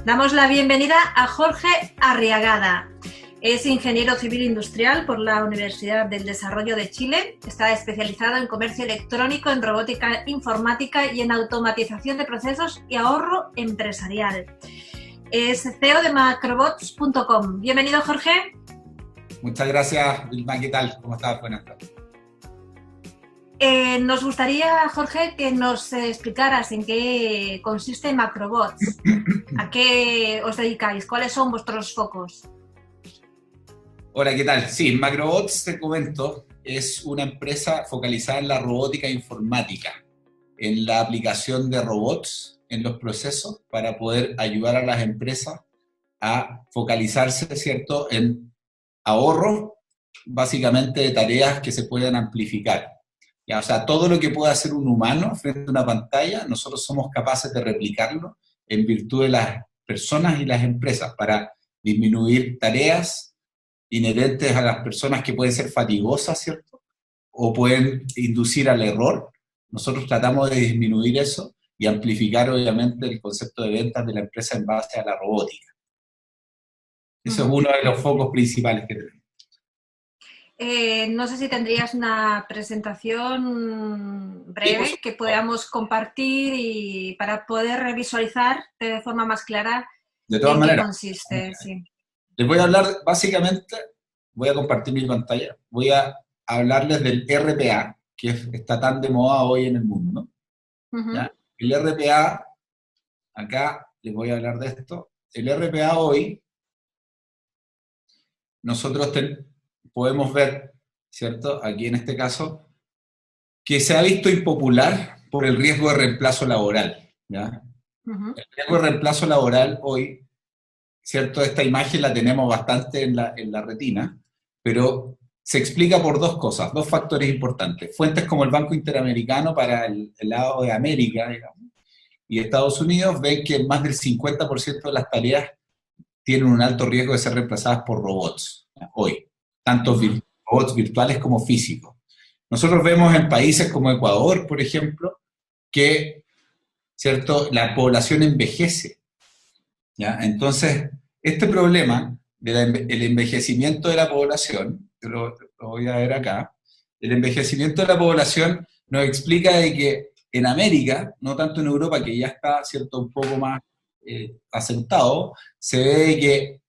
Damos la bienvenida a Jorge Arriagada. Es ingeniero civil industrial por la Universidad del Desarrollo de Chile. Está especializado en comercio electrónico, en robótica informática y en automatización de procesos y ahorro empresarial. Es CEO de macrobots.com. Bienvenido, Jorge. Muchas gracias, Vilma. ¿Qué tal? ¿Cómo estás? Buenas tardes. Nos gustaría, Jorge, que nos explicaras en qué consiste Macrobots. ¿A qué os dedicáis? ¿Cuáles son vuestros focos? Hola, ¿qué tal? Sí, Macrobots, te comento, es una empresa focalizada en la robótica informática, en la aplicación de robots en los procesos para poder ayudar a las empresas a focalizarse, ¿cierto?, en ahorro, básicamente de tareas que se puedan amplificar. Ya, o sea, todo lo que pueda hacer un humano frente a una pantalla, nosotros somos capaces de replicarlo en virtud de las personas y las empresas para disminuir tareas inherentes a las personas que pueden ser fatigosas, ¿cierto? O pueden inducir al error. Nosotros tratamos de disminuir eso y amplificar, obviamente, el concepto de ventas de la empresa en base a la robótica. Eso es uno de los focos principales que tenemos. No sé si tendrías una presentación breve que podamos compartir y para poder visualizar de forma más clara de todas maneras, qué consiste. Sí. Les voy a hablar, básicamente, voy a compartir mi pantalla, voy a hablarles del RPA, que está tan de moda hoy en el mundo. ¿Ya? El RPA, acá les voy a hablar de esto, el RPA hoy, nosotros podemos ver, ¿cierto?, aquí en este caso, que se ha visto impopular por el riesgo de reemplazo laboral. ¿Ya? El riesgo de reemplazo laboral hoy, ¿cierto? Esta imagen la tenemos bastante en la retina, pero se explica por dos cosas, dos factores importantes. Fuentes como el Banco Interamericano para el lado de América, digamos, y Estados Unidos ven que más del 50% de las tareas tienen un alto riesgo de ser reemplazadas por robots, ¿ya? Hoy, tanto robots virtuales como físicos. Nosotros vemos en países como Ecuador, por ejemplo, que, ¿cierto?, la población envejece. ¿Ya? Entonces, este problema del envejecimiento de la población, lo voy a ver acá, el envejecimiento de la población nos explica de que en América, no tanto en Europa, que ya está, ¿cierto?, un poco más asentado, se ve que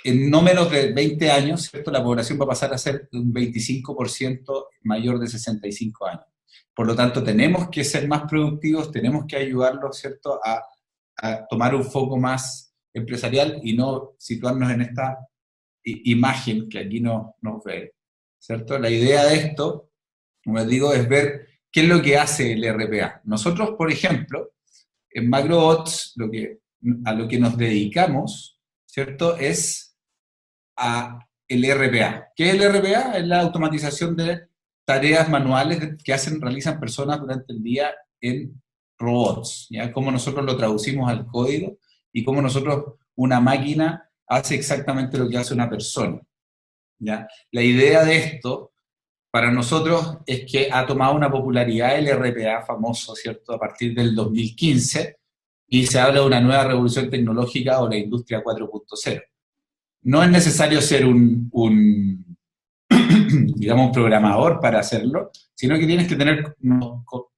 en no menos de 20 años, ¿cierto?, la población va a pasar a ser un 25% mayor de 65 años. Por lo tanto, tenemos que ser más productivos, tenemos que ayudarlos, ¿cierto?, a tomar un foco más empresarial y no situarnos en esta imagen que aquí nos ve, ¿cierto? La idea de esto, como les digo, es ver qué es lo que hace el RPA. Nosotros, por ejemplo, en Macrobots, a lo que nos dedicamos, ¿cierto?, es a el RPA. ¿Qué es el RPA? Es la automatización de tareas manuales que realizan personas durante el día en robots, ¿ya? Cómo nosotros lo traducimos al código y cómo una máquina hace exactamente lo que hace una persona, ¿ya? La idea de esto, para nosotros, es que ha tomado una popularidad el RPA famoso, ¿cierto?, a partir del 2015, y se habla de una nueva revolución tecnológica o la industria 4.0. No es necesario ser digamos, un programador para hacerlo, sino que tienes que tener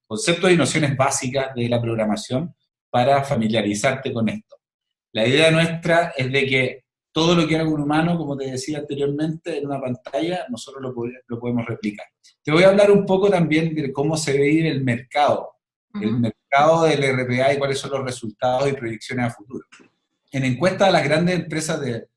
conceptos y nociones básicas de la programación para familiarizarte con esto. La idea nuestra es de que todo lo que haga un humano, como te decía anteriormente, en una pantalla, nosotros lo podemos replicar. Te voy a hablar un poco también de cómo se ve en el mercado del RPA y cuáles son los resultados y proyecciones a futuro. En encuestas a las grandes empresas de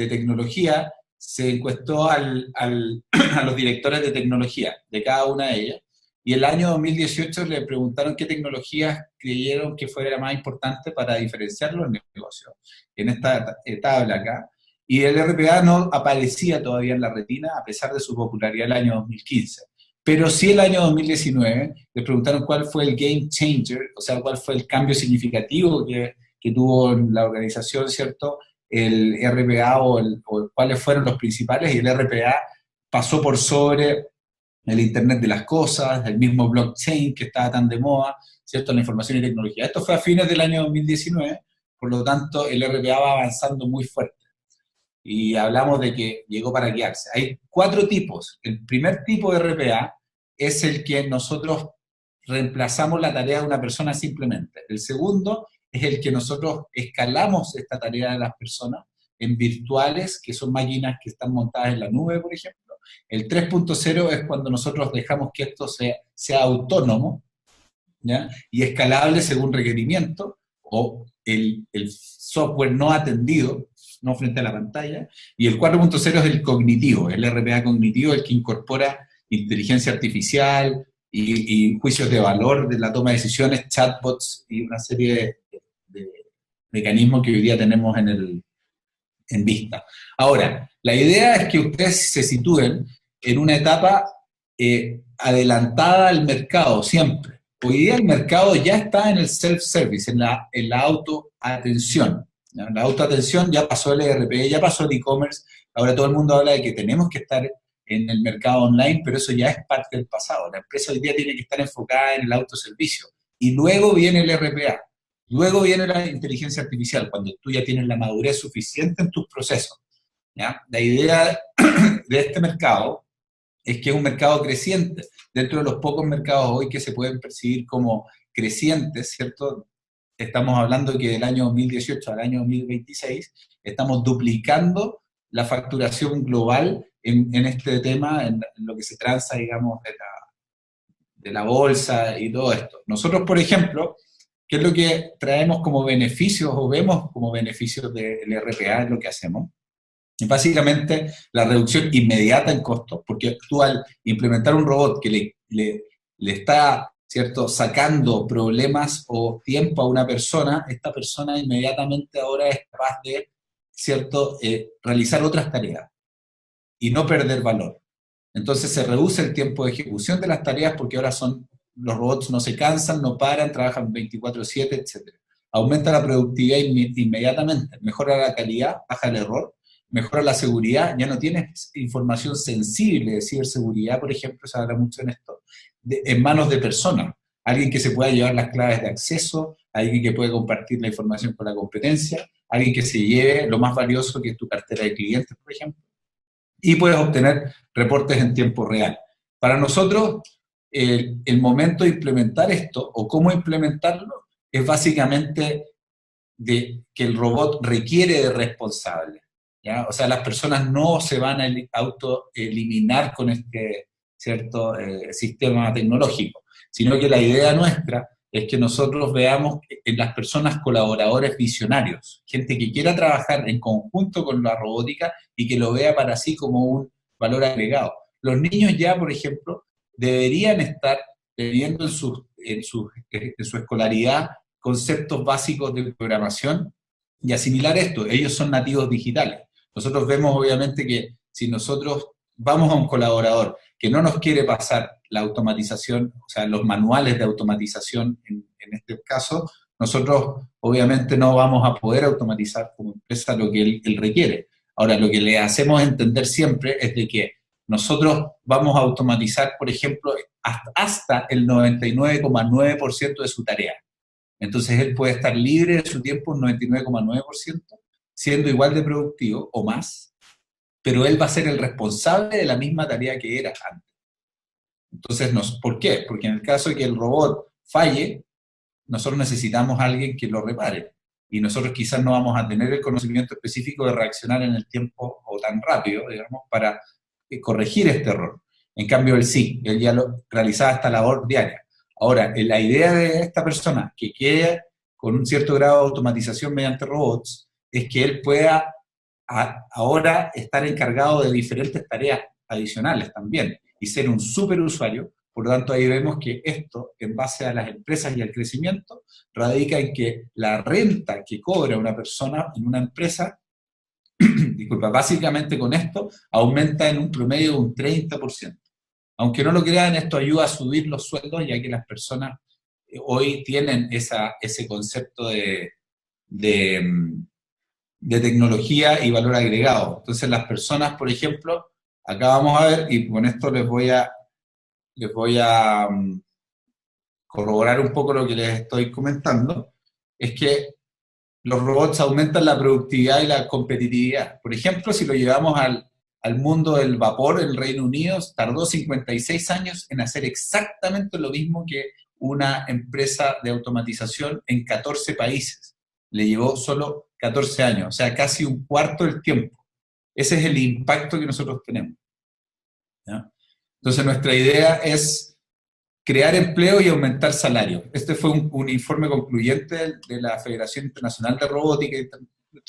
tecnología, se encuestó a los directores de tecnología de cada una de ellas, y el año 2018 le preguntaron qué tecnologías creyeron que fuera más importante para diferenciar los negocios, en esta tabla acá, y el RPA no aparecía todavía en la retina, a pesar de su popularidad el año 2015. Pero sí el año 2019 le preguntaron cuál fue el game changer, o sea, cuál fue el cambio significativo que tuvo en la organización, ¿cierto?, el RPA o cuáles fueron los principales, y el RPA pasó por sobre el Internet de las cosas, el mismo blockchain que estaba tan de moda, ¿cierto?, la información y tecnología. Esto fue a fines del año 2019, por lo tanto el RPA va avanzando muy fuerte. Y hablamos de que llegó para quedarse. Hay 4 tipos. El primer tipo de RPA es el que nosotros reemplazamos la tarea de una persona simplemente. El segundo es el que nosotros escalamos esta tarea de las personas en virtuales, que son máquinas que están montadas en la nube, por ejemplo. El 3.0 es cuando nosotros dejamos que esto sea autónomo, ¿ya?, y escalable según requerimiento, o el software no atendido, no frente a la pantalla. Y el 4.0 es el cognitivo, el RPA cognitivo, el que incorpora inteligencia artificial y juicios de valor de la toma de decisiones, chatbots y una serie de mecanismos que hoy día tenemos en vista. Ahora, la idea es que ustedes se sitúen en una etapa adelantada al mercado siempre. Hoy día el mercado ya está en el self-service, en la autoatención. ¿Ya? La autoatención ya pasó el ERP, ya pasó el e-commerce, ahora todo el mundo habla de que tenemos que estar en el mercado online, pero eso ya es parte del pasado. La empresa hoy día tiene que estar enfocada en el autoservicio. Y luego viene el RPA, luego viene la inteligencia artificial, cuando tú ya tienes la madurez suficiente en tus procesos. ¿Ya? La idea de este mercado es que es un mercado creciente, dentro de los pocos mercados hoy que se pueden percibir como crecientes, ¿cierto? Estamos hablando de que del año 2018 al año 2026 estamos duplicando la facturación global en este tema, en lo que se transa, digamos, de la bolsa y todo esto. Nosotros, por ejemplo, ¿qué es lo que traemos como beneficios o vemos como beneficios del RPA en lo que hacemos? Y básicamente la reducción inmediata en costos, porque tú al implementar un robot que le está, ¿cierto?, sacando problemas o tiempo a una persona, esta persona inmediatamente ahora es capaz de, ¿cierto?, realizar otras tareas y no perder valor. Entonces se reduce el tiempo de ejecución de las tareas porque ahora los robots no se cansan, no paran, trabajan 24/7, etc. Aumenta la productividad inmediatamente, mejora la calidad, baja el error, mejora la seguridad, ya no tienes información sensible de ciberseguridad, por ejemplo, se habla mucho en esto, en manos de personas. Alguien que se pueda llevar las claves de acceso, alguien que pueda compartir la información con la competencia, alguien que se lleve lo más valioso que es tu cartera de clientes, por ejemplo, y puedes obtener reportes en tiempo real. Para nosotros, el momento de implementar esto, o cómo implementarlo, es básicamente de que el robot requiere de responsables. ¿Ya? O sea, las personas no se van a autoeliminar con este, ¿cierto?, sistema tecnológico, sino que la idea nuestra es que nosotros veamos en las personas colaboradores visionarios, gente que quiera trabajar en conjunto con la robótica y que lo vea para sí como un valor agregado. Los niños ya, por ejemplo, deberían estar teniendo en su escolaridad conceptos básicos de programación y asimilar esto. Ellos son nativos digitales. Nosotros vemos obviamente que si nosotros vamos a un colaborador que no nos quiere pasar la automatización, o sea, los manuales de automatización en este caso, nosotros obviamente no vamos a poder automatizar como empresa lo que él requiere. Ahora, lo que le hacemos entender siempre es de que nosotros vamos a automatizar, por ejemplo, hasta el 99,9% de su tarea. Entonces él puede estar libre de su tiempo un 99,9%, siendo igual de productivo o más, pero él va a ser el responsable de la misma tarea que era antes. Entonces, ¿por qué? Porque en el caso de que el robot falle, nosotros necesitamos a alguien que lo repare. Y nosotros quizás no vamos a tener el conocimiento específico de reaccionar en el tiempo o tan rápido, digamos, para corregir este error. En cambio, él sí, él ya realizaba esta labor diaria. Ahora, la idea de esta persona que quede con un cierto grado de automatización mediante robots es que él pueda ahora estar encargado de diferentes tareas adicionales también y ser un superusuario. Por lo tanto, ahí vemos que esto, en base a las empresas y al crecimiento, radica en que la renta que cobra una persona en una empresa, disculpa, básicamente con esto, aumenta en un promedio de un 30%. Aunque no lo crean, esto ayuda a subir los sueldos, ya que las personas hoy tienen ese concepto de tecnología y valor agregado. Entonces las personas, por ejemplo, acá vamos a ver, y con esto les voy a corroborar un poco lo que les estoy comentando, es que los robots aumentan la productividad y la competitividad. Por ejemplo, si lo llevamos al mundo del vapor, el Reino Unido tardó 56 años en hacer exactamente lo mismo que una empresa de automatización en 14 países. Le llevó solo 14 años, o sea, casi un cuarto del tiempo. Ese es el impacto que nosotros tenemos, ¿ya? Entonces, nuestra idea es crear empleo y aumentar salarios. Este fue un informe concluyente de la Federación Internacional de Robótica,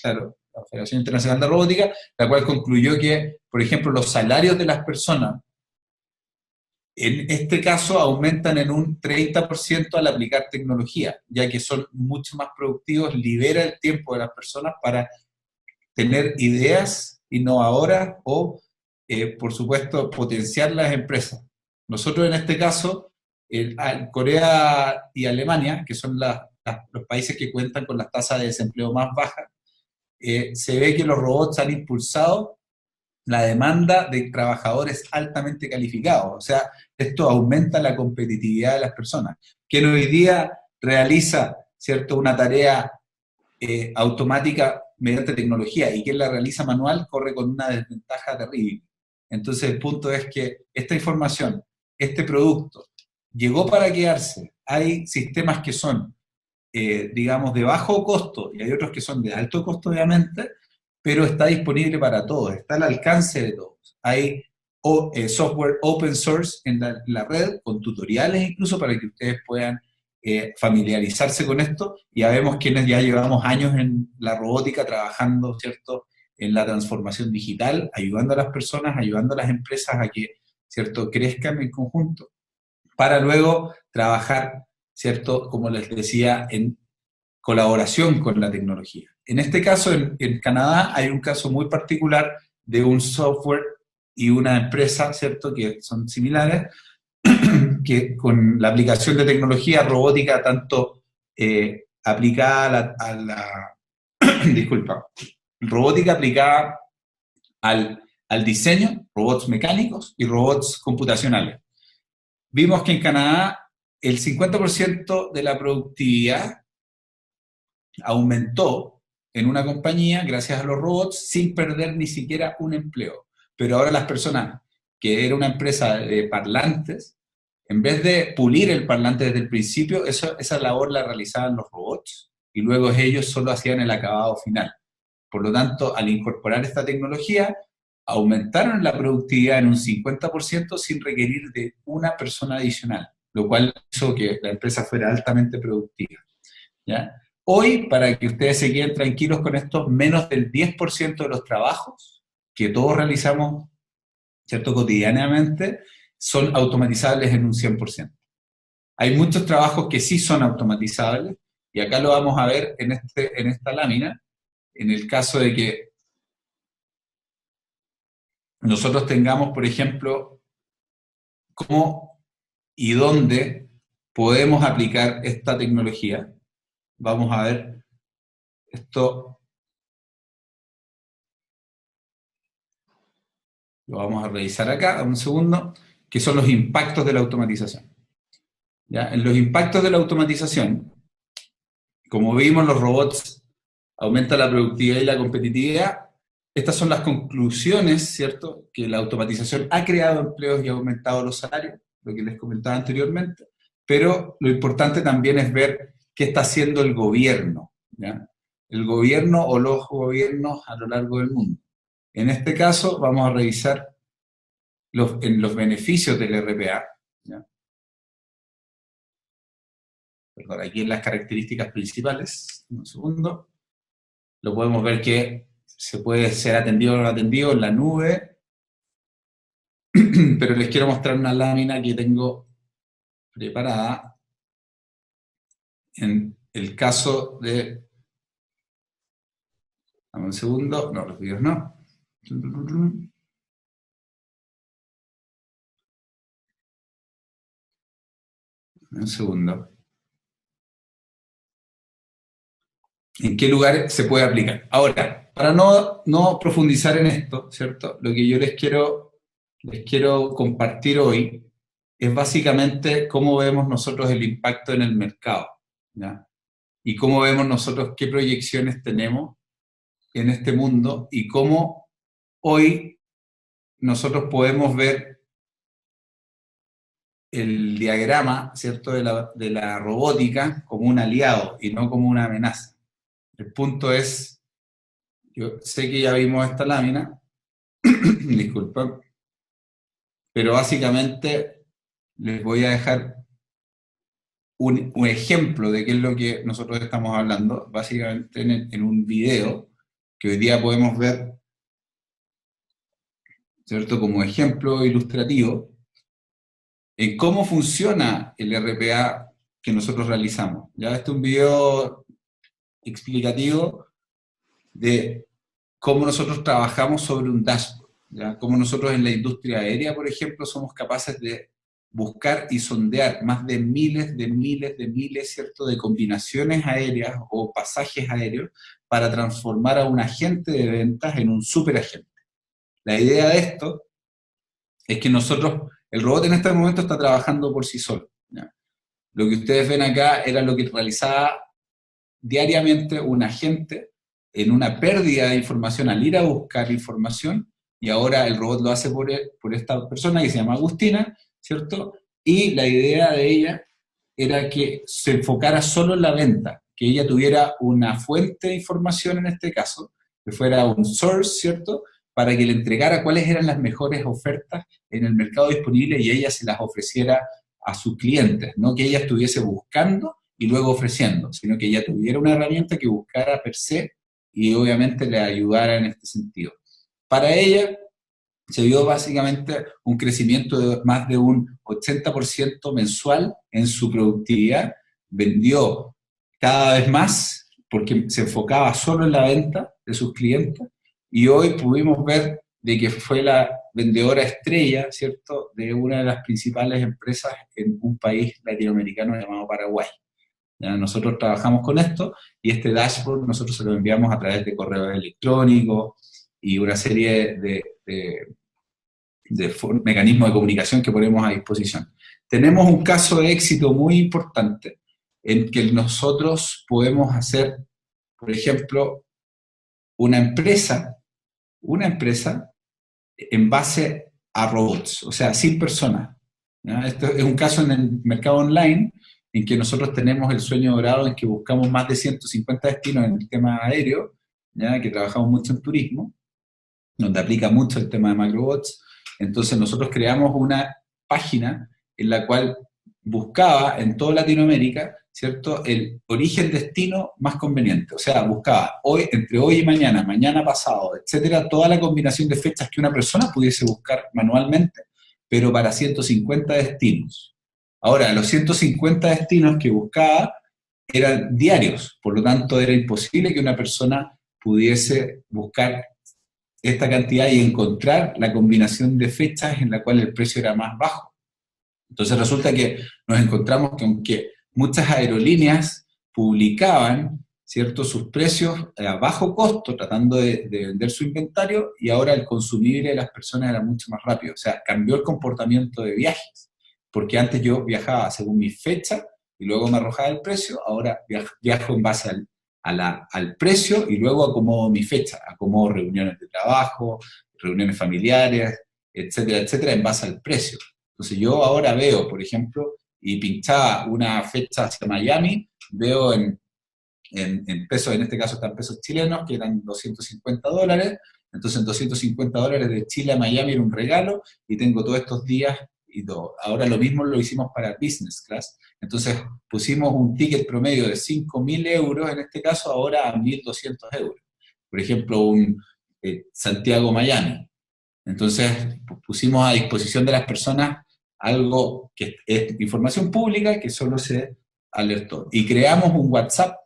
claro, la Federación Internacional de Robótica, la cual concluyó que, por ejemplo, los salarios de las personas, en este caso, aumentan en un 30% al aplicar tecnología, ya que son mucho más productivos, libera el tiempo de las personas para tener ideas innovadoras o, por supuesto, potenciar las empresas. Nosotros en este caso, Corea y Alemania, que son los países que cuentan con las tasas de desempleo más bajas, se ve que los robots han impulsado la demanda de trabajadores altamente calificados. O sea, esto aumenta la competitividad de las personas. Quien hoy día realiza, ¿cierto?, una tarea automática mediante tecnología y quien la realiza manual corre con una desventaja terrible. Entonces el punto es que esta información, este producto, llegó para quedarse. Hay sistemas que son, digamos, de bajo costo y hay otros que son de alto costo, obviamente, pero está disponible para todos, está al alcance de todos. Hay software open source en la red, con tutoriales incluso para que ustedes puedan familiarizarse con esto. Ya vemos quienes ya llevamos años en la robótica trabajando, ¿cierto?, en la transformación digital, ayudando a las personas, ayudando a las empresas a que, ¿cierto?, crezcan en conjunto, para luego trabajar, ¿cierto?, como les decía, en colaboración con la tecnología. En este caso, en Canadá, hay un caso muy particular de un software y una empresa, ¿cierto?, que son similares, que con la aplicación de tecnología robótica, tanto aplicada disculpa, robótica aplicada al diseño, robots mecánicos y robots computacionales. Vimos que en Canadá el 50% de la productividad aumentó en una compañía gracias a los robots sin perder ni siquiera un empleo. Pero ahora las personas, que era una empresa de parlantes, en vez de pulir el parlante desde el principio, esa labor la realizaban los robots y luego ellos solo hacían el acabado final. Por lo tanto, al incorporar esta tecnología, aumentaron la productividad en un 50% sin requerir de una persona adicional, lo cual hizo que la empresa fuera altamente productiva, ¿ya? Hoy, para que ustedes se queden tranquilos con esto, menos del 10% de los trabajos que todos realizamos, ¿cierto?, cotidianamente, son automatizables en un 100%. Hay muchos trabajos que sí son automatizables, y acá lo vamos a ver en esta lámina, en el caso de que nosotros tengamos, por ejemplo, cómo y dónde podemos aplicar esta tecnología. Vamos a ver esto, lo vamos a revisar acá, un segundo, que son los impactos de la automatización. ¿Ya? En los impactos de la automatización, como vimos, los robots aumentan la productividad y la competitividad. Estas son las conclusiones, ¿cierto?, que la automatización ha creado empleos y ha aumentado los salarios, lo que les comentaba anteriormente, pero lo importante también es ver qué está haciendo el gobierno, ¿ya? El gobierno o los gobiernos a lo largo del mundo. En este caso vamos a revisar los beneficios del RPA, ¿ya? Perdón, aquí en las características principales, un segundo, lo podemos ver que se puede ser atendido o no atendido en la nube, pero les quiero mostrar una lámina que tengo preparada en el caso de... Dame un segundo, no, los videos no. Un segundo. ¿En qué lugar se puede aplicar? Ahora, para no profundizar en esto, ¿cierto? Lo que yo les quiero compartir hoy es básicamente cómo vemos nosotros el impacto en el mercado, ¿ya? Y cómo vemos nosotros qué proyecciones tenemos en este mundo y cómo hoy nosotros podemos ver el diagrama, ¿cierto?, de la robótica como un aliado y no como una amenaza. El punto es, yo sé que ya vimos esta lámina, disculpa, pero básicamente les voy a dejar un ejemplo de qué es lo que nosotros estamos hablando, básicamente en un video que hoy día podemos ver, ¿cierto?, como ejemplo ilustrativo, en cómo funciona el RPA que nosotros realizamos. Ya este es un video explicativo de cómo nosotros trabajamos sobre un dashboard, ¿ya? Cómo nosotros en la industria aérea, por ejemplo, somos capaces de buscar y sondear más de miles, ¿cierto?, de combinaciones aéreas o pasajes aéreos para transformar a un agente de ventas en un superagente. La idea de esto es que nosotros, el robot en este momento está trabajando por sí solo, ¿ya? Lo que ustedes ven acá era lo que realizaba diariamente un agente en una pérdida de información al ir a buscar información, y ahora el robot lo hace por esta persona que se llama Agustina, ¿cierto? Y la idea de ella era que se enfocara solo en la venta, que ella tuviera una fuente de información en este caso, que fuera un source, ¿cierto?, para que le entregara cuáles eran las mejores ofertas en el mercado disponible y ella se las ofreciera a sus clientes, no que ella estuviese buscando y luego ofreciendo, sino que ella tuviera una herramienta que buscara per se y obviamente le ayudara en este sentido. Para ella se vio básicamente un crecimiento de más de un 80% mensual en su productividad, vendió cada vez más porque se enfocaba solo en la venta de sus clientes, y hoy pudimos ver de que fue la vendedora estrella, ¿cierto?, de una de las principales empresas en un país latinoamericano llamado Paraguay. ¿Ya? Nosotros trabajamos con esto y este dashboard nosotros se lo enviamos a través de correos electrónicos y una serie de mecanismos de comunicación que ponemos a disposición. Tenemos un caso de éxito muy importante en que nosotros podemos hacer, por ejemplo, una empresa en base a robots, o sea, sin personas, ¿ya? Esto es un caso en el mercado online en que nosotros tenemos el sueño dorado en que buscamos más de 150 destinos en el tema aéreo, ¿ya?, que trabajamos mucho en turismo, donde aplica mucho el tema de macrobots. Entonces nosotros creamos una página en la cual buscaba en toda Latinoamérica, ¿cierto?, el origen-destino más conveniente. O sea, buscaba hoy, entre hoy y mañana, mañana pasado, etcétera, toda la combinación de fechas que una persona pudiese buscar manualmente, pero para 150 destinos. Ahora, los 150 destinos que buscaba eran diarios, por lo tanto era imposible que una persona pudiese buscar esta cantidad y encontrar la combinación de fechas en la cual el precio era más bajo. Entonces resulta que nos encontramos que aunque muchas aerolíneas publicaban, ¿cierto?, sus precios a bajo costo, tratando de vender su inventario, y ahora el consumible de las personas era mucho más rápido. O sea, cambió el comportamiento de viajes, porque antes yo viajaba según mi fecha y luego me arrojaba el precio, ahora viajo en base al precio y luego acomodo mi fecha, acomodo reuniones de trabajo, reuniones familiares, etcétera, etcétera, en base al precio. Entonces yo ahora veo, por ejemplo, y pinchaba una fecha hacia Miami, veo en pesos, en este caso están pesos chilenos, que eran $250, entonces en $250 de Chile a Miami era un regalo, y tengo todos estos días y todo. Ahora lo mismo lo hicimos para business class, entonces pusimos un ticket promedio de 5.000 euros, en este caso ahora a 1.200 euros. Por ejemplo, un Santiago-Miami. Entonces pusimos a disposición de las personas algo que es información pública que solo se alertó. Y creamos un WhatsApp,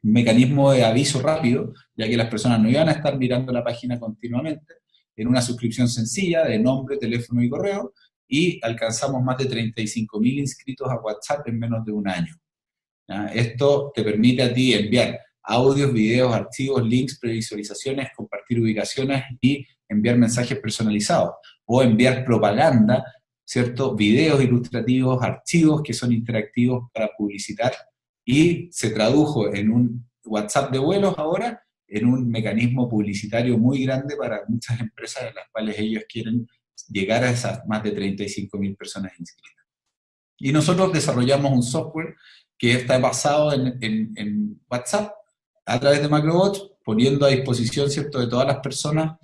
un mecanismo de aviso rápido, ya que las personas no iban a estar mirando la página continuamente, en una suscripción sencilla de nombre, teléfono y correo, y alcanzamos más de 35.000 inscritos a WhatsApp en menos de un año. ¿Ya? Esto te permite a ti enviar audios, videos, archivos, links, previsualizaciones, compartir ubicaciones y enviar mensajes personalizados, o enviar propaganda, ¿cierto? Videos ilustrativos, archivos que son interactivos para publicitar, y se tradujo en un WhatsApp de vuelos ahora, en un mecanismo publicitario muy grande para muchas empresas en las cuales ellos quieren llegar a esas más de 35.000 personas inscritas. Y nosotros desarrollamos un software que está basado en WhatsApp a través de Macrobots, poniendo a disposición, ¿cierto?, de todas las personas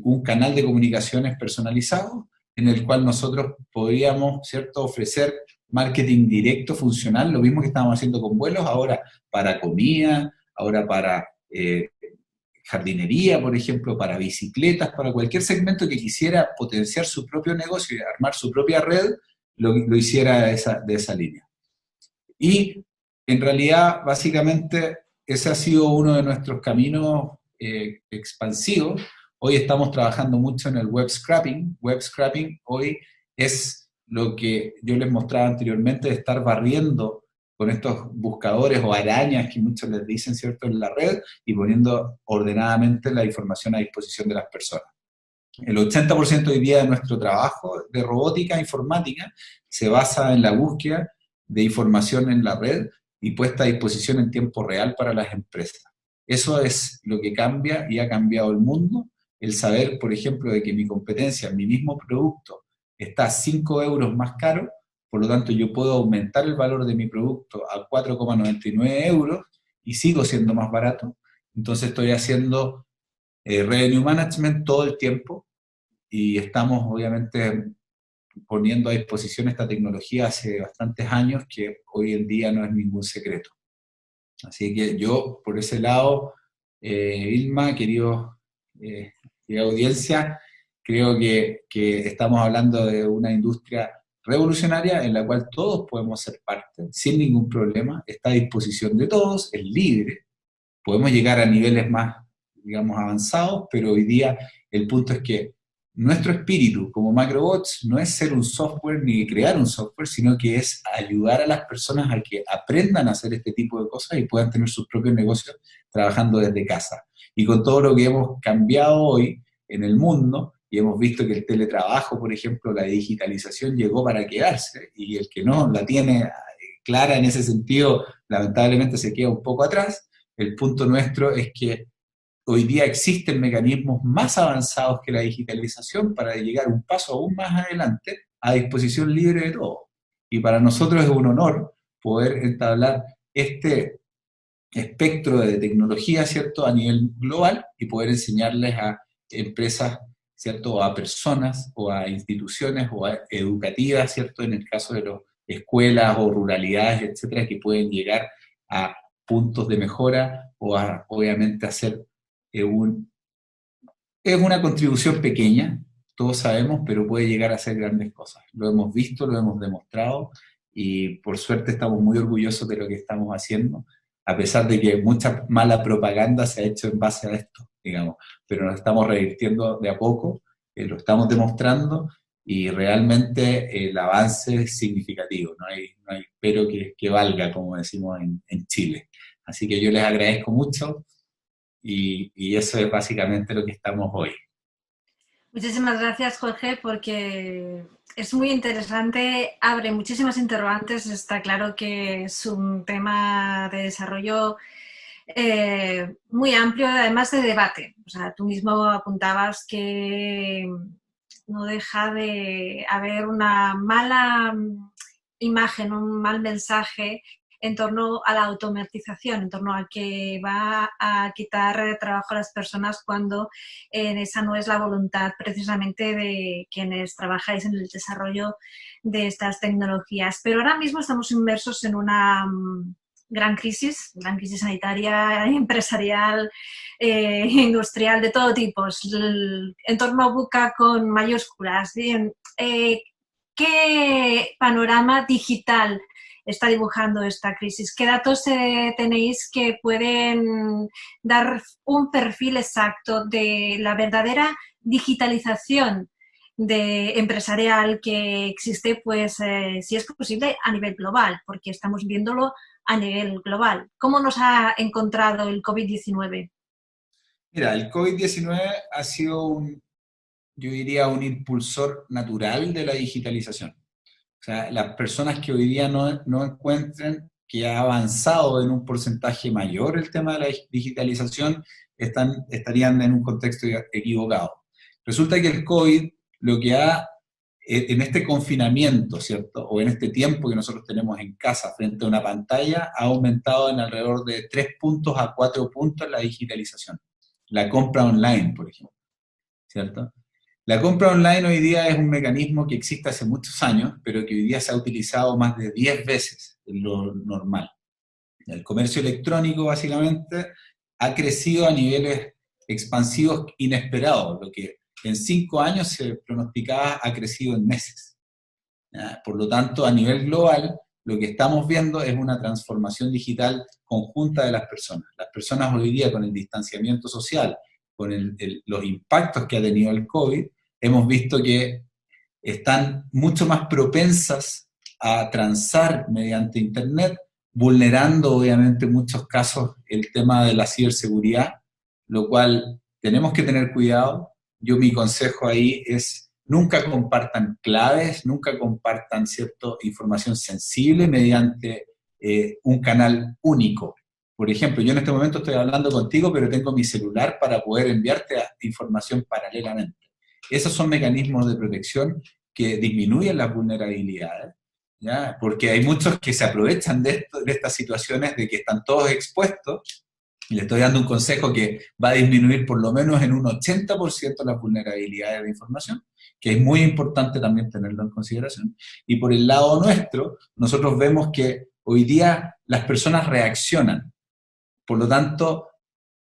un canal de comunicaciones personalizado en el cual nosotros podríamos, ¿cierto?, ofrecer marketing directo funcional, lo mismo que estábamos haciendo con vuelos, ahora para comida, ahora para jardinería, por ejemplo, para bicicletas, para cualquier segmento que quisiera potenciar su propio negocio y armar su propia red, lo hiciera de esa línea. Y en realidad, básicamente, ese ha sido uno de nuestros caminos expansivos. Hoy estamos trabajando mucho en el web scrapping. Web scrapping hoy es lo que yo les mostraba anteriormente, de estar barriendo con estos buscadores o arañas que muchos les dicen, ¿cierto?, en la red, y poniendo ordenadamente la información a disposición de las personas. El 80% hoy día de nuestro trabajo de robótica informática se basa en la búsqueda de información en la red y puesta a disposición en tiempo real para las empresas. Eso es lo que cambia y ha cambiado el mundo. El saber, por ejemplo, de que mi competencia, mi mismo producto, está 5 euros más caro, por lo tanto yo puedo aumentar el valor de mi producto a 4,99 euros y sigo siendo más barato. Entonces estoy haciendo revenue management todo el tiempo, y estamos obviamente poniendo a disposición esta tecnología hace bastantes años, que hoy en día no es ningún secreto. Así que yo, por ese lado, Vilma, querida audiencia, creo que estamos hablando de una industria revolucionaria en la cual todos podemos ser parte, sin ningún problema, está a disposición de todos, es libre, podemos llegar a niveles más, digamos, avanzados, pero hoy día el punto es que nuestro espíritu como Macrobots no es ser un software ni crear un software, sino que es ayudar a las personas a que aprendan a hacer este tipo de cosas y puedan tener sus propios negocios trabajando desde casa. Y con todo lo que hemos cambiado hoy en el mundo, y hemos visto que el teletrabajo, por ejemplo, la digitalización llegó para quedarse, y el que no la tiene clara en ese sentido, lamentablemente se queda un poco atrás. El punto nuestro es que hoy día existen mecanismos más avanzados que la digitalización para llegar un paso aún más adelante a disposición libre de todos. Y para nosotros es un honor poder entablar este espectro de tecnología, ¿cierto?, a nivel global, y poder enseñarles a empresas, ¿cierto?, o a personas, o a instituciones, o a educativas, ¿cierto?, en el caso de las escuelas o ruralidades, etcétera, que pueden llegar a puntos de mejora o a, obviamente, hacer es una contribución pequeña, todos sabemos, pero puede llegar a ser grandes cosas. Lo hemos visto, lo hemos demostrado, y por suerte estamos muy orgullosos de lo que estamos haciendo, a pesar de que mucha mala propaganda se ha hecho en base a esto, digamos, pero nos estamos revirtiendo de a poco, lo estamos demostrando, y realmente el avance es significativo, no hay pero que valga, como decimos en Chile. Así que yo les agradezco mucho, y eso es básicamente lo que estamos hoy. Muchísimas gracias, Jorge, porque es muy interesante, abre muchísimas interrogantes. Está claro que es un tema de desarrollo muy amplio, además de debate. O sea, tú mismo apuntabas que no deja de haber una mala imagen, un mal mensaje en torno a la automatización, en torno a que va a quitar trabajo a las personas, cuando esa no es la voluntad precisamente de quienes trabajáis en el desarrollo de estas tecnologías. Pero ahora mismo estamos inmersos en una gran crisis sanitaria, empresarial, industrial, de todo tipo. El entorno VUCA con mayúsculas. Bien, ¿qué panorama digital está dibujando esta crisis? ¿Qué datos tenéis que pueden dar un perfil exacto de la verdadera digitalización empresarial que existe, pues si es posible, a nivel global? Porque estamos viéndolo a nivel global. ¿Cómo nos ha encontrado el COVID-19? Mira, el COVID-19 ha sido yo diría, un impulsor natural de la digitalización. O sea, las personas que hoy día no encuentren que ha avanzado en un porcentaje mayor el tema de la digitalización, estarían en un contexto equivocado. Resulta que el COVID lo que en este confinamiento, ¿cierto? O en este tiempo que nosotros tenemos en casa frente a una pantalla, ha aumentado en alrededor de 3 puntos a 4 puntos la digitalización. La compra online, por ejemplo, ¿cierto? La compra online hoy día es un mecanismo que existe hace muchos años, pero que hoy día se ha utilizado más de 10 veces en lo normal. El comercio electrónico, básicamente, ha crecido a niveles expansivos inesperados, lo que en 5 años se pronosticaba ha crecido en meses. ¿Ya? Por lo tanto, a nivel global, lo que estamos viendo es una transformación digital conjunta de las personas. Las personas hoy día, con el distanciamiento social, con los impactos que ha tenido el COVID, hemos visto que están mucho más propensas a transar mediante Internet, vulnerando obviamente en muchos casos el tema de la ciberseguridad, lo cual tenemos que tener cuidado. Mi consejo ahí es nunca compartan claves, nunca compartan información sensible mediante un canal único. Por ejemplo, yo en este momento estoy hablando contigo, pero tengo mi celular para poder enviarte información paralelamente. Esos son mecanismos de protección que disminuyen las vulnerabilidades, ¿ya? Porque hay muchos que se aprovechan de estas situaciones de que están todos expuestos, y le estoy dando un consejo que va a disminuir por lo menos en un 80% las vulnerabilidades de información, que es muy importante también tenerlo en consideración. Y por el lado nuestro, nosotros vemos que hoy día las personas reaccionan. Por lo tanto,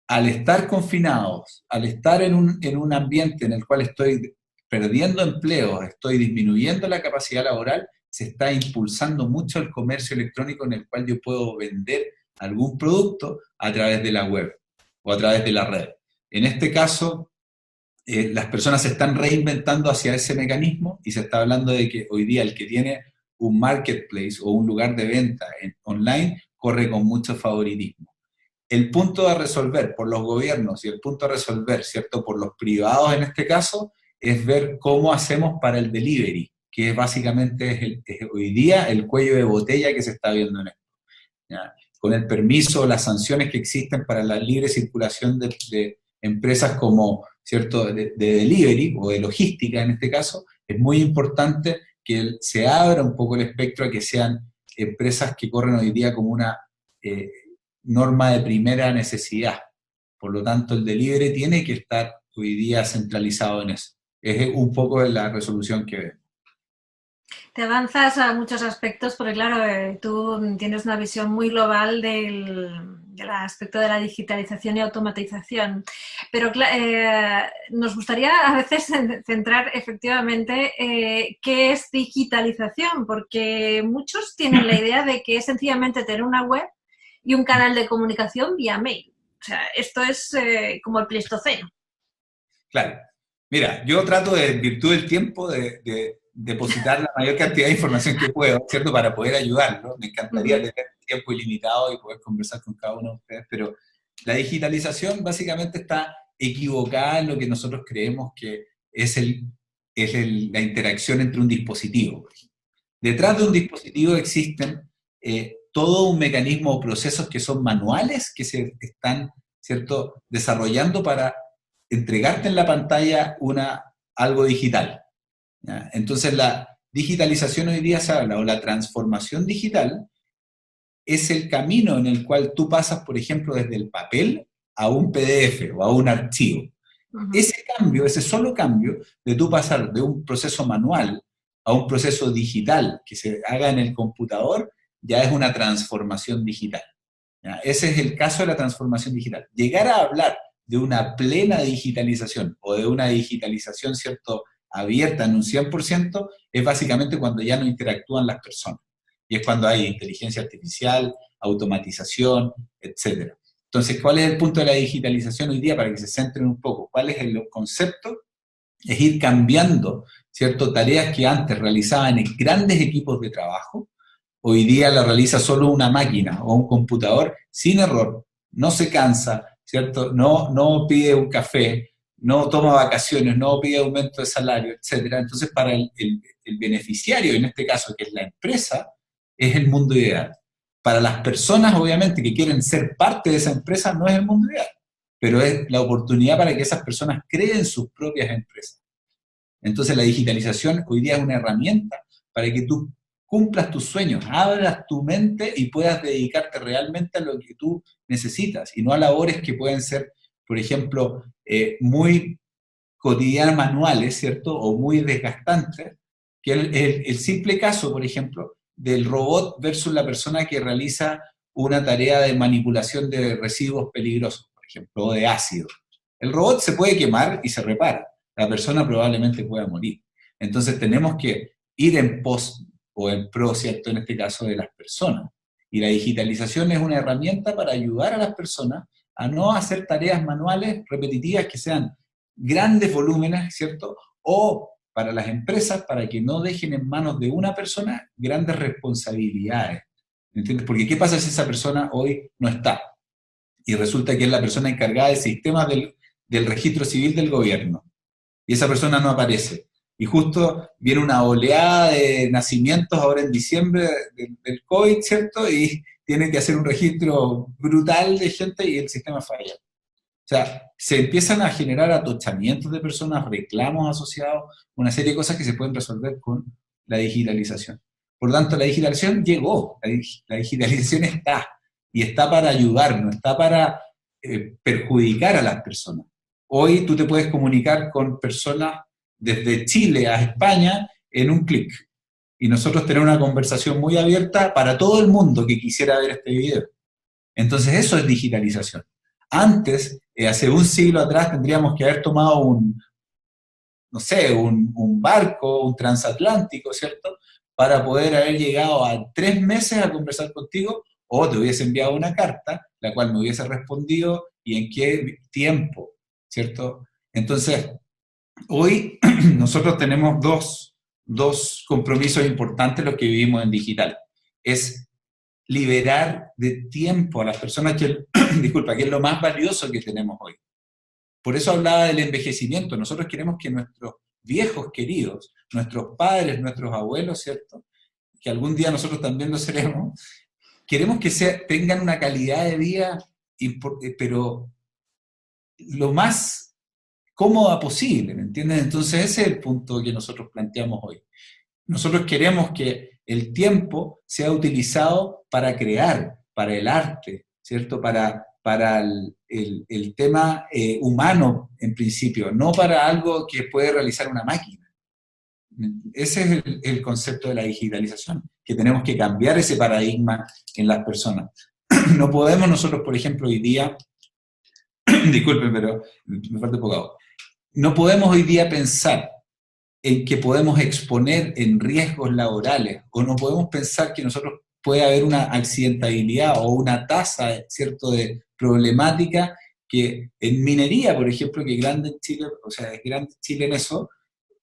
al estar confinados, al estar en un ambiente en el cual estoy perdiendo empleos, estoy disminuyendo la capacidad laboral, se está impulsando mucho el comercio electrónico en el cual yo puedo vender algún producto a través de la web o a través de la red. En este caso, las personas se están reinventando hacia ese mecanismo y se está hablando de que hoy día el que tiene un marketplace o un lugar de venta online corre con mucho favoritismo. El punto a resolver por los gobiernos y el punto a resolver, ¿cierto?, por los privados en este caso, es ver cómo hacemos para el delivery, que básicamente es hoy día el cuello de botella que se está viendo en esto. ¿Ya? Con el permiso, las sanciones que existen para la libre circulación de empresas como, ¿cierto?, de delivery o de logística en este caso, es muy importante que se abra un poco el espectro a que sean empresas que corren hoy día como una norma de primera necesidad. Por lo tanto, el delivery tiene que estar hoy día centralizado en eso. Es un poco la resolución que veo. Te avanzas a muchos aspectos porque, claro, tú tienes una visión muy global del aspecto de la digitalización y automatización. Pero nos gustaría a veces centrar efectivamente qué es digitalización, porque muchos tienen la idea de que es sencillamente tener una web y un canal de comunicación vía mail. O sea, esto es como el Pleistoceno. Claro. Mira, yo trato en virtud del tiempo de depositar la mayor cantidad de información que puedo, ¿cierto?, para poder ayudarlo. Me encantaría tener tiempo ilimitado y poder conversar con cada uno de ustedes, pero la digitalización básicamente está equivocada en lo que nosotros creemos que es la interacción entre un dispositivo. Detrás de un dispositivo existen todo un mecanismo o procesos que son manuales que se están, ¿cierto?, desarrollando para entregarte en la pantalla algo digital. ¿Ya? Entonces la digitalización hoy día se habla, o la transformación digital, es el camino en el cual tú pasas, por ejemplo, desde el papel a un PDF o a un archivo. Ese cambio, ese solo cambio de tú pasar de un proceso manual a un proceso digital que se haga en el computador, ya es una transformación digital. ¿Ya? Ese es el caso de la transformación digital. Llegar a hablar de una plena digitalización o de una digitalización, ¿cierto?, abierta en un 100%, es básicamente cuando ya no interactúan las personas. Y es cuando hay inteligencia artificial, automatización, etc. Entonces, ¿cuál es el punto de la digitalización hoy día? Para que se centren un poco. ¿Cuál es el concepto? Es ir cambiando, ¿cierto?, tareas que antes realizaban en grandes equipos de trabajo, hoy día la realiza solo una máquina o un computador sin error, no se cansa, ¿cierto?, no pide un café, no toma vacaciones, no pide aumento de salario, etcétera. Entonces, para el beneficiario, en este caso, que es la empresa, es el mundo ideal. Para las personas, obviamente, que quieren ser parte de esa empresa, no es el mundo ideal, pero es la oportunidad para que esas personas creen sus propias empresas. Entonces, la digitalización hoy día es una herramienta para que tú cumplas tus sueños, abras tu mente y puedas dedicarte realmente a lo que tú necesitas, y no a labores que pueden ser, por ejemplo, muy cotidianas, manuales, ¿cierto? O muy desgastantes, que el simple caso, por ejemplo, del robot versus la persona que realiza una tarea de manipulación de residuos peligrosos, por ejemplo, o de ácido. El robot se puede quemar y se repara, la persona probablemente pueda morir. Entonces tenemos que ir en pos o en pro, ¿cierto?, en este caso de las personas. Y la digitalización es una herramienta para ayudar a las personas a no hacer tareas manuales repetitivas que sean grandes volúmenes, ¿cierto? O para las empresas, para que no dejen en manos de una persona grandes responsabilidades. ¿Entiendes? Porque ¿qué pasa si esa persona hoy no está? Y resulta que es la persona encargada del sistema del registro civil del gobierno. Y esa persona no aparece. Y justo viene una oleada de nacimientos ahora en diciembre del COVID, ¿cierto? Y tiene que hacer un registro brutal de gente y el sistema falla. O sea, se empiezan a generar atochamientos de personas, reclamos asociados, una serie de cosas que se pueden resolver con la digitalización. Por lo tanto, la digitalización llegó, la digitalización está, y está para ayudar, no está para perjudicar a las personas. Hoy tú te puedes comunicar con personas desde Chile a España en un clic, y nosotros tenemos una conversación muy abierta para todo el mundo que quisiera ver este video. Entonces eso es digitalización. Antes, hace un siglo atrás, tendríamos que haber tomado no sé, un barco, un transatlántico, ¿cierto?, para poder haber llegado a 3 meses a conversar contigo, o te hubiese enviado una carta, la cual me hubiese respondido, y en qué tiempo, ¿cierto? Entonces, hoy nosotros tenemos dos compromisos importantes los que vivimos en digital. Es liberar de tiempo a las personas, disculpa, que es lo más valioso que tenemos hoy. Por eso hablaba del envejecimiento. Nosotros queremos que nuestros viejos queridos, nuestros padres, nuestros abuelos, ¿cierto?, que algún día nosotros también lo seremos, queremos que tengan una calidad de vida, pero lo más cómoda posible, ¿me entiendes? Entonces ese es el punto que nosotros planteamos hoy. Nosotros queremos que el tiempo sea utilizado para crear, para el arte, ¿cierto? Para el tema humano, en principio, no para algo que puede realizar una máquina. Ese es el concepto de la digitalización, que tenemos que cambiar ese paradigma en las personas. No podemos nosotros, por ejemplo, hoy día, disculpen, pero me falta poco agua, no podemos hoy día pensar en que podemos exponer en riesgos laborales, o no podemos pensar que nosotros puede haber una accidentabilidad o una tasa, ¿cierto?, de problemática, que en minería, por ejemplo, que es grande en Chile, o sea, es grande Chile en eso,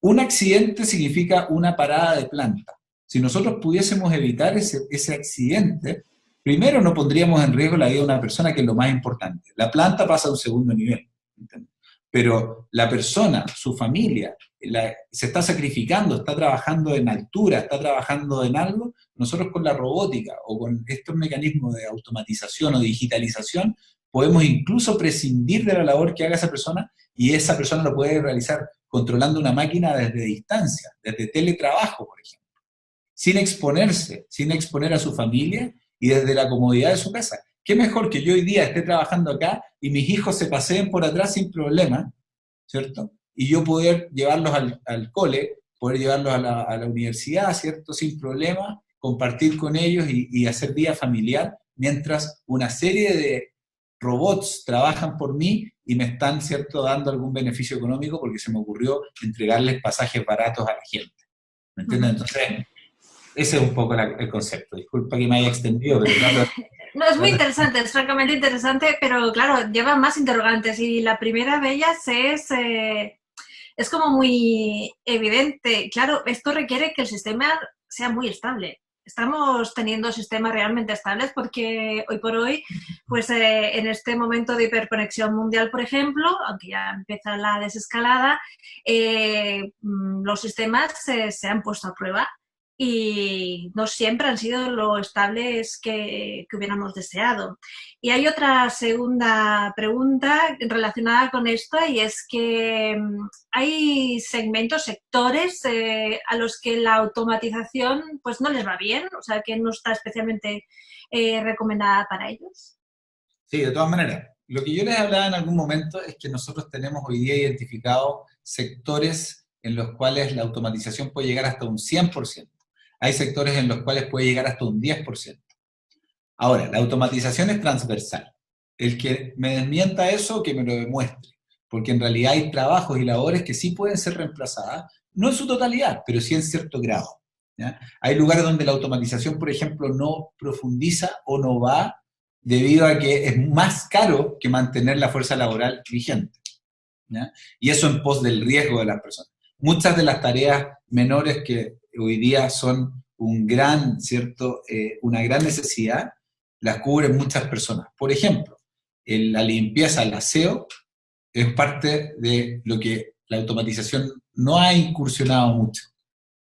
un accidente significa una parada de planta. Si nosotros pudiésemos evitar ese accidente, primero no pondríamos en riesgo la vida de una persona, que es lo más importante. La planta pasa a un segundo nivel, ¿entiendes? Pero la persona, su familia, se está sacrificando, está trabajando en altura, está trabajando en algo. Nosotros con la robótica o con estos mecanismos de automatización o digitalización podemos incluso prescindir de la labor que haga esa persona, y esa persona lo puede realizar controlando una máquina desde distancia, desde teletrabajo, por ejemplo, sin exponerse, sin exponer a su familia, y desde la comodidad de su casa. ¿Qué mejor que yo hoy día esté trabajando acá y mis hijos se paseen por atrás sin problema, ¿cierto? Y yo poder llevarlos al cole, poder llevarlos a la universidad, ¿cierto?, sin problema, compartir con ellos y hacer vida familiar, mientras una serie de robots trabajan por mí y me están, ¿cierto?, dando algún beneficio económico porque se me ocurrió entregarles pasajes baratos a la gente. ¿Me entiendes? Entonces, ese es un poco el concepto. Disculpa que me haya extendido, pero claro. No, es muy interesante, es francamente interesante, pero claro, lleva más interrogantes, y la primera de ellas es como muy evidente. Claro, esto requiere que el sistema sea muy estable. estamos teniendo sistemas realmente estables porque hoy por hoy, pues en este momento de hiperconexión mundial, por ejemplo, aunque ya empieza la desescalada, los sistemas se han puesto a prueba y no siempre han sido lo estables que hubiéramos deseado. Y hay otra segunda pregunta relacionada con esto, y es que hay segmentos, sectores a los que la automatización pues no les va bien, o sea, que no está especialmente recomendada para ellos. Sí, de todas maneras. Lo que yo les hablaba en algún momento es que nosotros tenemos hoy día identificados sectores en los cuales la automatización puede llegar hasta un 100%. Hay sectores en los cuales puede llegar hasta un 10%. Ahora, la automatización es transversal. El que me desmienta eso, que me lo demuestre. Porque en realidad hay trabajos y labores que sí pueden ser reemplazadas, no en su totalidad, pero sí en cierto grado. ¿Ya? Hay lugares donde la automatización, por ejemplo, no profundiza o no va debido a que es más caro que mantener la fuerza laboral vigente. ¿Ya? Y eso en pos del riesgo de las personas. Muchas de las tareas menores que hoy día son un gran, ¿cierto? Una gran necesidad, las cubren muchas personas. Por ejemplo, la limpieza, el aseo, es parte de lo que la automatización no ha incursionado mucho.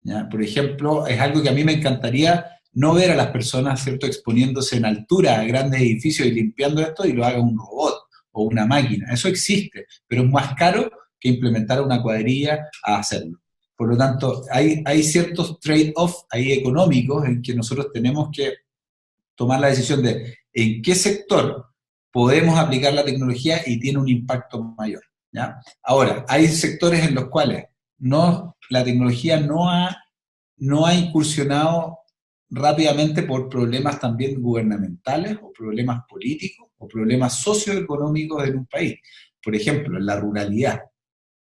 ¿Ya? Por ejemplo, es algo que a mí me encantaría no ver a las personas, ¿cierto?, exponiéndose en altura a grandes edificios y limpiando esto y lo haga un robot o una máquina. Eso existe, pero es más caro que implementar una cuadrilla a hacerlo. Por lo tanto, hay ciertos trade-off ahí económicos en que nosotros tenemos que tomar la decisión de en qué sector podemos aplicar la tecnología y tiene un impacto mayor. ¿Ya? Ahora, hay sectores en los cuales la tecnología no ha incursionado rápidamente por problemas también gubernamentales o problemas políticos o problemas socioeconómicos en un país. Por ejemplo, en la ruralidad.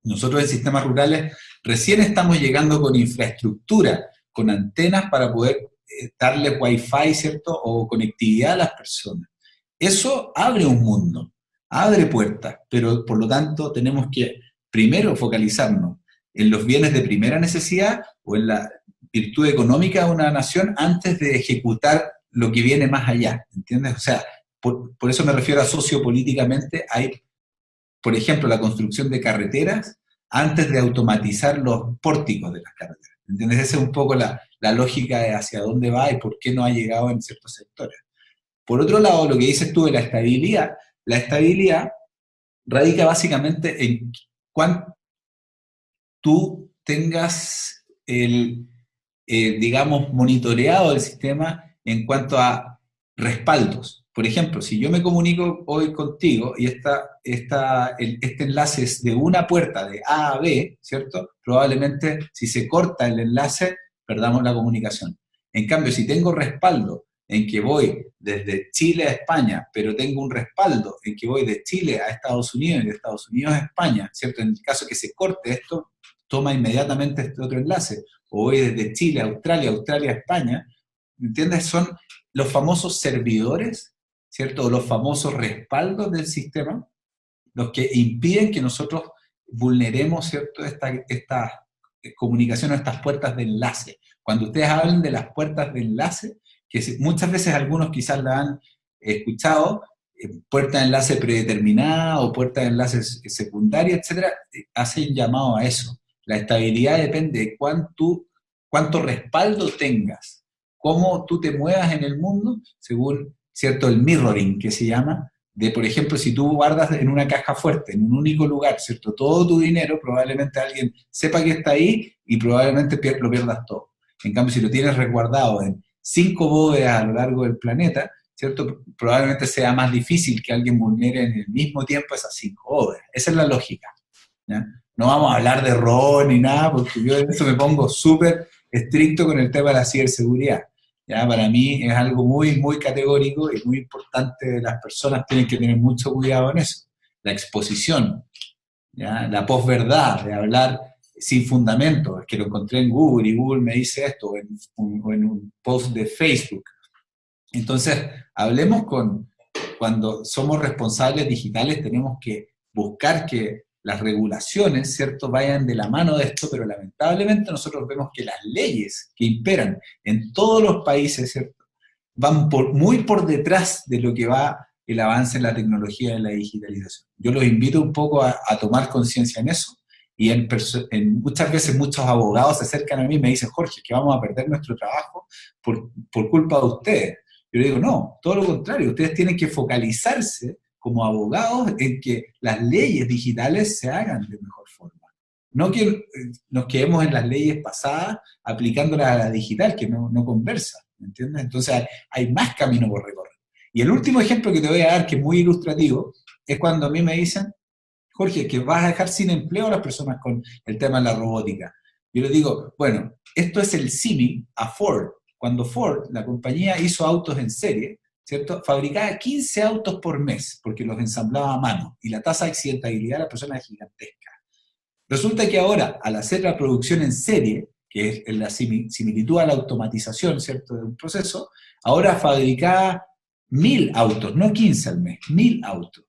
Nosotros en sistemas rurales recién estamos llegando con infraestructura, con antenas para poder darle wifi, ¿cierto? O conectividad a las personas. Eso abre un mundo, abre puertas, pero por lo tanto tenemos que primero focalizarnos en los bienes de primera necesidad o en la virtud económica de una nación antes de ejecutar lo que viene más allá, ¿entiendes? O sea, por eso me refiero a sociopolíticamente, hay, por ejemplo, la construcción de carreteras antes de automatizar los pórticos de las carreteras, ¿entiendes? Esa es un poco la lógica de hacia dónde va y por qué no ha llegado en ciertos sectores. Por otro lado, lo que dices tú de la estabilidad radica básicamente en cuánto tú tengas digamos, monitoreado el sistema en cuanto a respaldos. Por ejemplo, si yo me comunico hoy contigo y este enlace es de una puerta de A a B, ¿cierto? Probablemente si se corta el enlace, perdamos la comunicación. En cambio, si tengo respaldo en que voy desde Chile a España, pero tengo un respaldo en que voy de Chile a Estados Unidos y de Estados Unidos a España, ¿cierto? En el caso que se corte esto, toma inmediatamente este otro enlace. O voy desde Chile a Australia, Australia a España, ¿entiendes? Son los famosos servidores, ¿cierto? O los famosos respaldos del sistema, los que impiden que nosotros vulneremos, ¿cierto?, esta comunicación o estas puertas de enlace. Cuando ustedes hablan de las puertas de enlace, que muchas veces algunos quizás la han escuchado, puerta de enlace predeterminada o puerta de enlace secundaria, etcétera, hacen llamado a eso. La estabilidad depende de cuánto respaldo tengas, cómo tú te muevas en el mundo, según, ¿cierto?, el mirroring, que se llama, de, por ejemplo, si tú guardas en una caja fuerte, en un único lugar, ¿cierto?, todo tu dinero, probablemente alguien sepa que está ahí y probablemente lo pierdas todo. En cambio, si lo tienes resguardado en 5 bóvedas a lo largo del planeta, ¿cierto?, probablemente sea más difícil que alguien vulnere en el mismo tiempo esas 5 bóvedas. Esa es la lógica, ¿ya? No vamos a hablar de RON ni nada, porque yo en eso me pongo súper estricto con el tema de la ciberseguridad. ¿Ya? Para mí es algo muy, muy categórico y muy importante. Las personas tienen que tener mucho cuidado en eso. La exposición, ¿ya? La posverdad, de hablar sin fundamento. Es que lo encontré en Google y Google me dice esto, o en un post de Facebook. Entonces, hablemos cuando somos responsables digitales, tenemos que buscar que las regulaciones, ¿cierto?, vayan de la mano de esto, pero lamentablemente nosotros vemos que las leyes que imperan en todos los países, ¿cierto?, van muy por detrás de lo que va el avance en la tecnología y en la digitalización. Yo los invito un poco a tomar conciencia en eso, y muchas veces muchos abogados se acercan a mí y me dicen, Jorge, que vamos a perder nuestro trabajo por culpa de ustedes. Yo le digo, no, todo lo contrario, ustedes tienen que focalizarse como abogados en que las leyes digitales se hagan de mejor forma. No que nos quedemos en las leyes pasadas aplicándolas a la digital, que no conversa, ¿me entiendes? Entonces hay más camino por recorrer. Y el último ejemplo que te voy a dar, que es muy ilustrativo, es cuando a mí me dicen, Jorge, que vas a dejar sin empleo a las personas con el tema de la robótica. Yo les digo, bueno, esto es el símil a Ford. Cuando Ford, la compañía, hizo autos en serie, ¿cierto?, fabricaba 15 autos por mes, porque los ensamblaba a mano, y la tasa de accidentabilidad de la persona es gigantesca. Resulta que ahora, al hacer la producción en serie, que es la similitud a la automatización, ¿cierto?, de un proceso, ahora fabricaba 1000 autos, no 15 al mes, 1000 autos.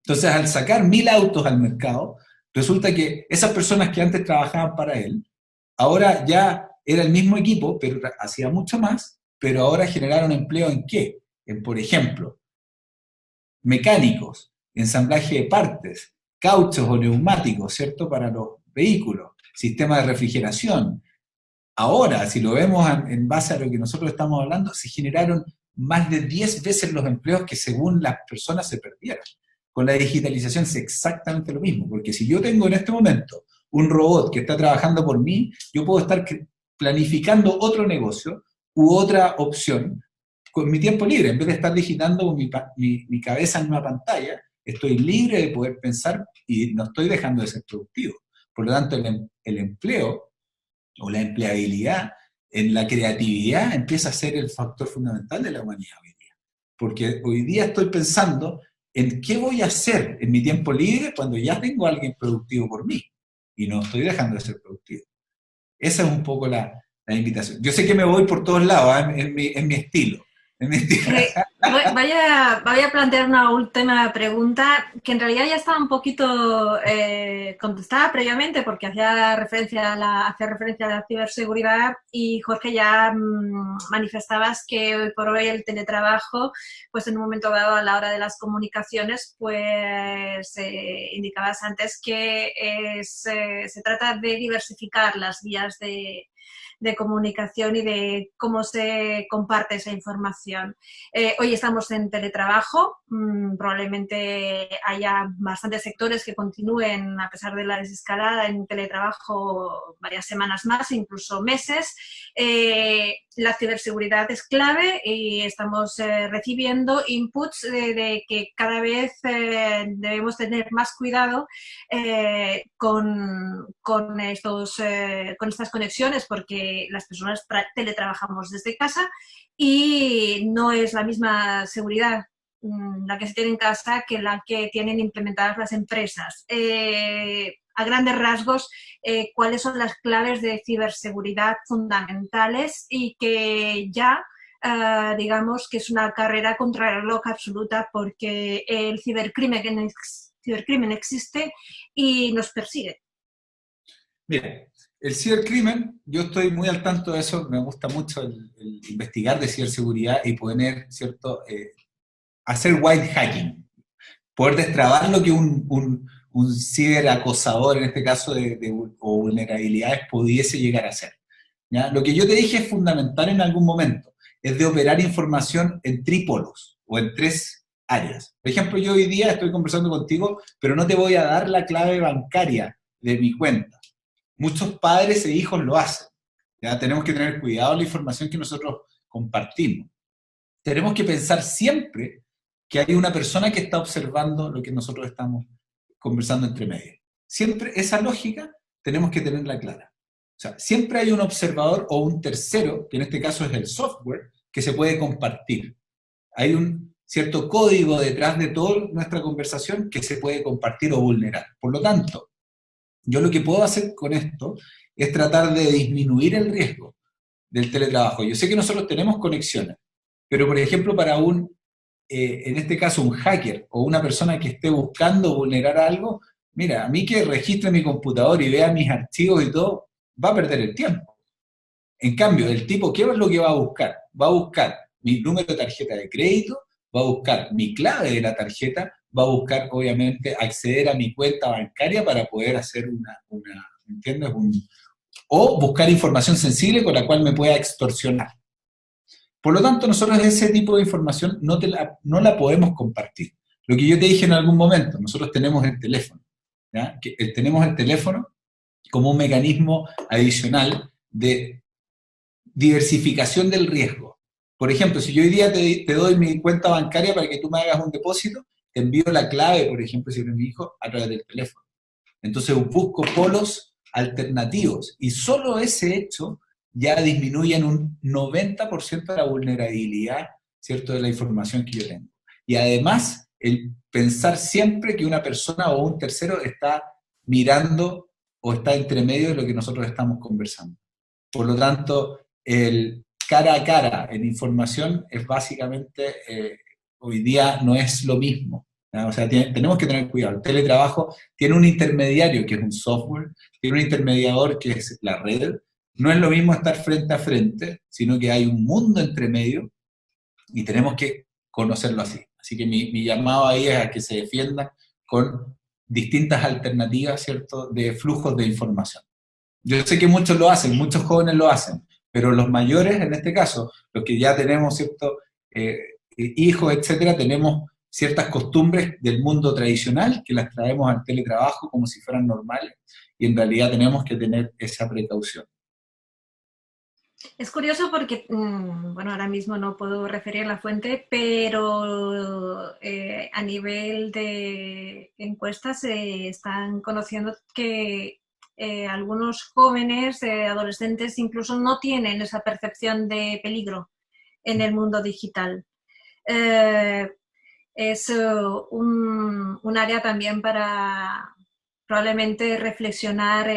Entonces, al sacar 1000 autos al mercado, resulta que esas personas que antes trabajaban para él, ahora ya era el mismo equipo, pero hacía mucho más, pero ahora generaron empleo ¿en qué? En, por ejemplo, mecánicos, ensamblaje de partes, cauchos o neumáticos, ¿cierto?, para los vehículos, sistema de refrigeración. Ahora, si lo vemos en base a lo que nosotros estamos hablando, se generaron más de 10 veces los empleos que según las personas se perdieron. Con la digitalización es exactamente lo mismo, porque si yo tengo en este momento un robot que está trabajando por mí, yo puedo estar planificando otro negocio u otra opción con mi tiempo libre. En vez de estar digitando con mi cabeza en una pantalla, estoy libre de poder pensar y no estoy dejando de ser productivo. Por lo tanto, el empleo o la empleabilidad en la creatividad empieza a ser el factor fundamental de la humanidad hoy día. Porque hoy día estoy pensando en qué voy a hacer en mi tiempo libre cuando ya tengo a alguien productivo por mí y no estoy dejando de ser productivo. Esa es un poco la invitación. Yo sé que me voy por todos lados, ¿eh? en mi estilo. Voy a plantear una última pregunta que en realidad ya estaba un poquito contestada previamente porque hacía referencia a la ciberseguridad y Jorge ya manifestabas que hoy por hoy el teletrabajo, pues en un momento dado a la hora de las comunicaciones, pues indicabas antes que se trata de diversificar las vías de comunicación y de cómo se comparte esa información. Hoy estamos en teletrabajo, probablemente haya bastantes sectores que continúen, a pesar de la desescalada, en teletrabajo varias semanas más, incluso meses. La ciberseguridad es clave y estamos recibiendo inputs de que cada vez debemos tener más cuidado con estas conexiones porque las personas teletrabajamos desde casa y no es la misma seguridad la que se tiene en casa que la que tienen implementadas las empresas. A grandes rasgos, cuáles son las claves de ciberseguridad fundamentales y que ya digamos que es una carrera contra el reloj absoluta porque el cibercrimen existe y nos persigue. Mira, el cibercrimen, yo estoy muy al tanto de eso, me gusta mucho el investigar de ciberseguridad y poder, ¿cierto?, hacer white hacking, poder destrabar lo que un ciberacosador, en este caso, o vulnerabilidades, pudiese llegar a hacer. ¿Ya? Lo que yo te dije es fundamental en algún momento, es de operar información en trípolos o en 3 áreas. Por ejemplo, yo hoy día estoy conversando contigo, pero no te voy a dar la clave bancaria de mi cuenta. Muchos padres e hijos lo hacen. ¿Ya? Tenemos que tener cuidado en la información que nosotros compartimos. Tenemos que pensar siempre que hay una persona que está observando lo que nosotros estamos conversando entre medio. Siempre esa lógica tenemos que tenerla clara. O sea, siempre hay un observador o un tercero, que en este caso es el software, que se puede compartir. Hay un cierto código detrás de toda nuestra conversación que se puede compartir o vulnerar. Por lo tanto, yo lo que puedo hacer con esto es tratar de disminuir el riesgo del teletrabajo. Yo sé que nosotros tenemos conexiones, pero por ejemplo para en este caso un hacker o una persona que esté buscando vulnerar algo, mira, a mí que registre mi computador y vea mis archivos y todo, va a perder el tiempo. En cambio, el tipo, ¿qué es lo que va a buscar? Va a buscar mi número de tarjeta de crédito, va a buscar mi clave de la tarjeta, va a buscar, obviamente, acceder a mi cuenta bancaria para poder hacer ¿entiendes? O buscar información sensible con la cual me pueda extorsionar. Por lo tanto, nosotros ese tipo de información no la podemos compartir. Lo que yo te dije en algún momento, nosotros tenemos el teléfono, ¿ya? Tenemos el teléfono como un mecanismo adicional de diversificación del riesgo. Por ejemplo, si yo hoy día te doy mi cuenta bancaria para que tú me hagas un depósito, te envío la clave, por ejemplo, si eres mi hijo, a través del teléfono. Entonces busco polos alternativos y solo ese hecho ya disminuye en un 90% la vulnerabilidad, ¿cierto?, de la información que yo tengo. Y además, el pensar siempre que una persona o un tercero está mirando o está entre medio de lo que nosotros estamos conversando. Por lo tanto, el cara a cara en información es básicamente, hoy día no es lo mismo, ¿ya? O sea, tenemos que tener cuidado. El teletrabajo tiene un intermediario que es un software, tiene un intermediador que es la red. No es lo mismo estar frente a frente, sino que hay un mundo entre medio y tenemos que conocerlo así. Así que mi llamado ahí es a que se defiendan con distintas alternativas, ¿cierto?, de flujos de información. Yo sé que muchos lo hacen, muchos jóvenes lo hacen, pero los mayores, en este caso, los que ya tenemos, ¿cierto?, hijos, etcétera, tenemos ciertas costumbres del mundo tradicional que las traemos al teletrabajo como si fueran normales y en realidad tenemos que tener esa precaución. Es curioso porque, bueno, ahora mismo no puedo referir la fuente, pero a nivel de encuestas se están conociendo que algunos jóvenes, adolescentes, incluso no tienen esa percepción de peligro en el mundo digital. Es un área también para probablemente reflexionar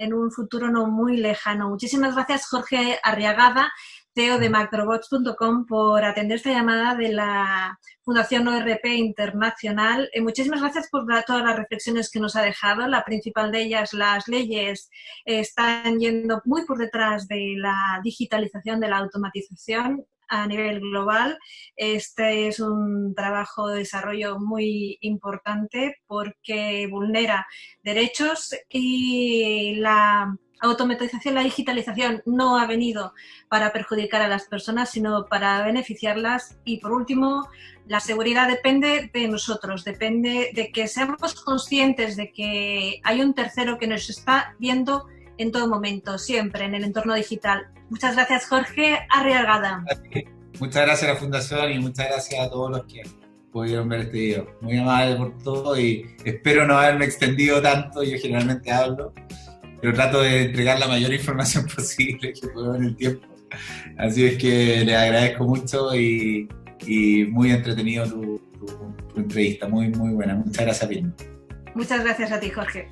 en un futuro no muy lejano. Muchísimas gracias, Jorge Arriagada, CEO de macrobots.com, por atender esta llamada de la Fundación ORP Internacional. Muchísimas gracias por todas las reflexiones que nos ha dejado. La principal de ellas, las leyes están yendo muy por detrás de la digitalización, de la automatización a nivel global. Este es un trabajo de desarrollo muy importante porque vulnera derechos y la automatización, la digitalización no ha venido para perjudicar a las personas, sino para beneficiarlas. Y por último, la seguridad depende de nosotros, depende de que seamos conscientes de que hay un tercero que nos está viendo en todo momento, siempre en el entorno digital. Muchas gracias, Jorge Arriagada. Muchas gracias a la Fundación y muchas gracias a todos los que pudieron ver este video. Muy amable por todo y espero no haberme extendido tanto. Yo generalmente hablo, pero trato de entregar la mayor información posible que puedo en el tiempo. Así es que les agradezco mucho y muy entretenido tu entrevista, muy, muy buena. Muchas gracias, Pirma. Muchas gracias a ti, Jorge.